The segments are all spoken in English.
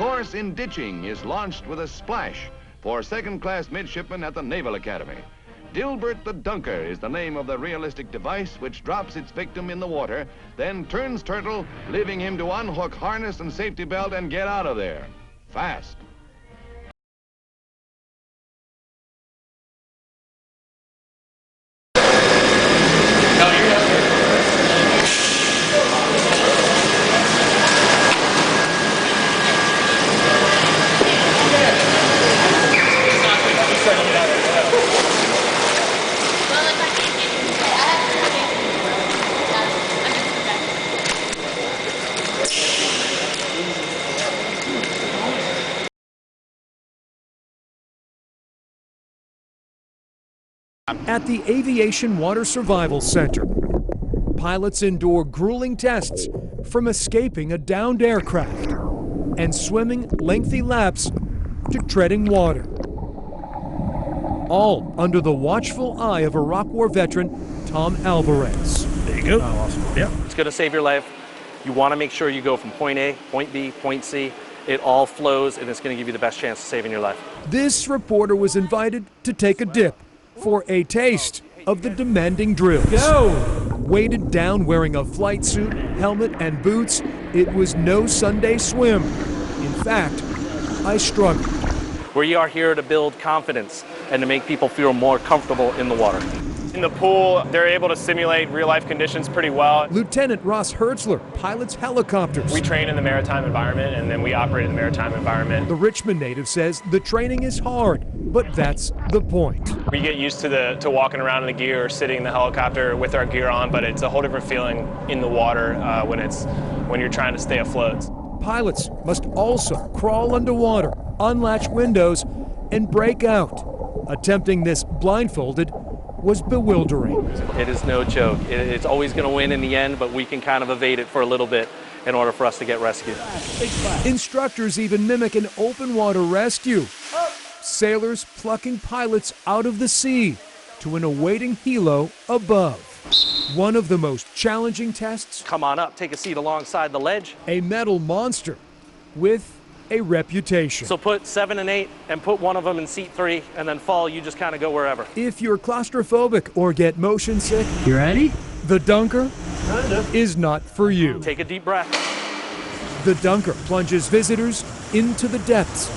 course in ditching is launched with a splash for second-class midshipmen at the Naval Academy. Dilbert the Dunker is the name of the realistic device which drops its victim in the water, then turns turtle, leaving him to unhook harness and safety belt and get out of there. Fast. At the Aviation Water Survival Center, pilots endure grueling tests from escaping a downed aircraft and swimming lengthy laps to treading water. All under the watchful eye of Iraq War veteran Tom Alvarez. There you go. Oh, awesome. Yeah. It's going to save your life. You want to make sure you go from point A, point B, point C. It all flows, and it's going to give you the best chance of saving your life. This reporter was invited to take a dip for a taste of the demanding drills. Go! Weighted down wearing a flight suit, helmet, and boots, it was no Sunday swim. In fact, I struggled. We are here to build confidence and to make people feel more comfortable in the water. In the pool, they're able to simulate real-life conditions pretty well. Lieutenant Ross Hertzler pilots helicopters. We train in the maritime environment, and then we operate in the maritime environment. The Richmond native says the training is hard, but that's the point. We get used to walking around in the gear or sitting in the helicopter with our gear on, but it's a whole different feeling in the water when you're trying to stay afloat. Pilots Must also crawl underwater, unlatch windows, and break out. Attempting this blindfolded was bewildering. It is no joke. It's always going to win in the end, but we can kind of evade it for a little bit in order for us to get rescued. Instructors even mimic an open water rescue. Sailors plucking pilots out of the sea to an awaiting helo above. One of the most challenging tests, Come on up, take a seat alongside the ledge. a metal monster with a reputation. So put 7 and 8 and put one of them in seat 3 and then fall, you just kind of go wherever. If you're claustrophobic or get motion sick, You ready? the Dunker is not for you. Take a deep breath. The Dunker plunges visitors into the depths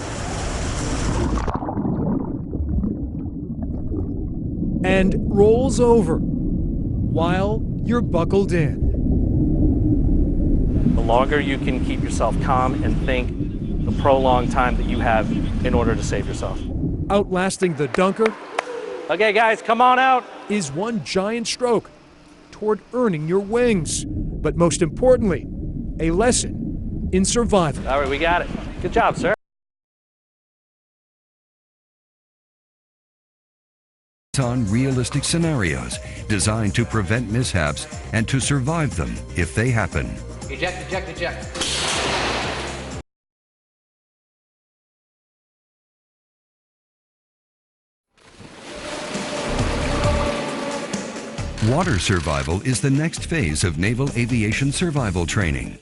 and rolls over while you're buckled in. The longer you can keep yourself calm and think, the prolonged time that you have in order to save yourself. Outlasting the Dunker Okay, guys, come on out. is one giant stroke toward earning your wings, but most importantly, a lesson in survival. All right, we got it. Good job, sir. On realistic scenarios designed to prevent mishaps and to survive them if they happen. Eject, eject, eject. Water survival is the next phase of naval aviation survival training.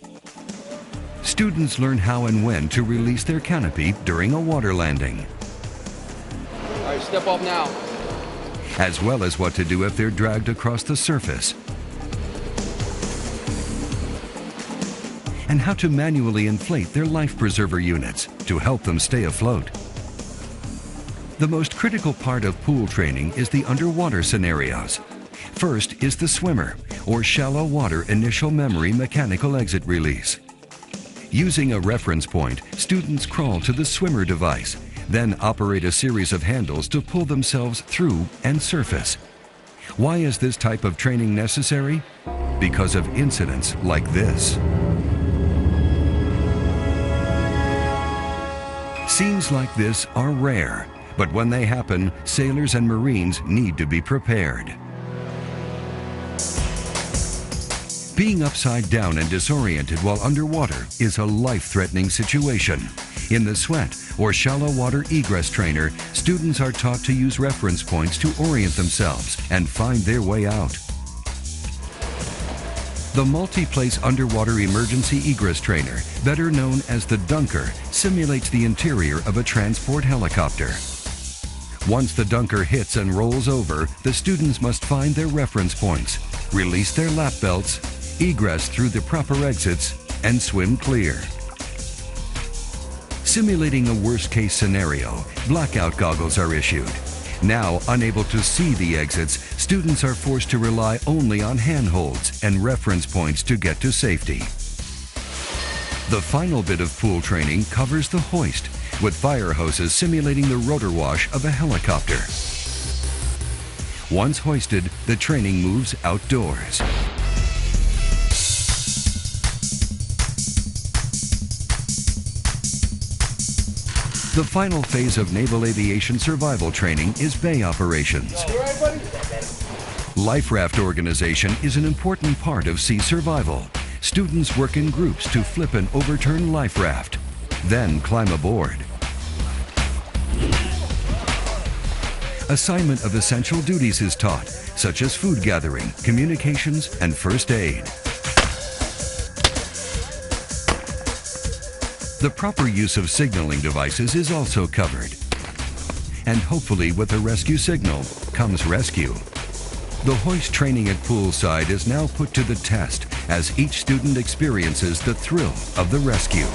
Students learn how and when to release their canopy during a water landing, All right, step off now. as well as what to do if they're dragged across the surface, and how to manually inflate their life preserver units to help them stay afloat. The most critical part of pool training is the underwater scenarios. First is the swimmer, or shallow water initial memory mechanical exit release. Using a reference point, students crawl to the swimmer device, then operate a series of handles to pull themselves through and surface. Why is this type of training necessary? Because of incidents like this. Scenes like this are rare, but when they happen, sailors and Marines need to be prepared. Being upside down and disoriented while underwater is a life-threatening situation. In the SWET, or Shallow Water Egress Trainer, students are taught to use reference points to orient themselves and find their way out. The Multi-Place Underwater Emergency Egress Trainer, better known as the Dunker, simulates the interior of a transport helicopter. Once the dunker hits and rolls over, the students must find their reference points, release their lap belts, egress through the proper exits, and swim clear. Simulating a worst-case scenario, blackout goggles are issued. Now, unable to see the exits, students are forced to rely only on handholds and reference points to get to safety. The final bit of pool training covers the hoist, with fire hoses simulating the rotor wash of a helicopter. Once hoisted, the training moves outdoors. The final phase of naval aviation survival training is bay operations. Life raft organization is an important part of sea survival. Students work in groups to flip and overturn life raft, then climb aboard. Assignment of essential duties is taught, such as food gathering, communications, and first aid. The proper use of signaling devices is also covered. And hopefully with a rescue signal comes rescue. The hoist training at poolside is now put to the test as each student experiences the thrill of the rescue.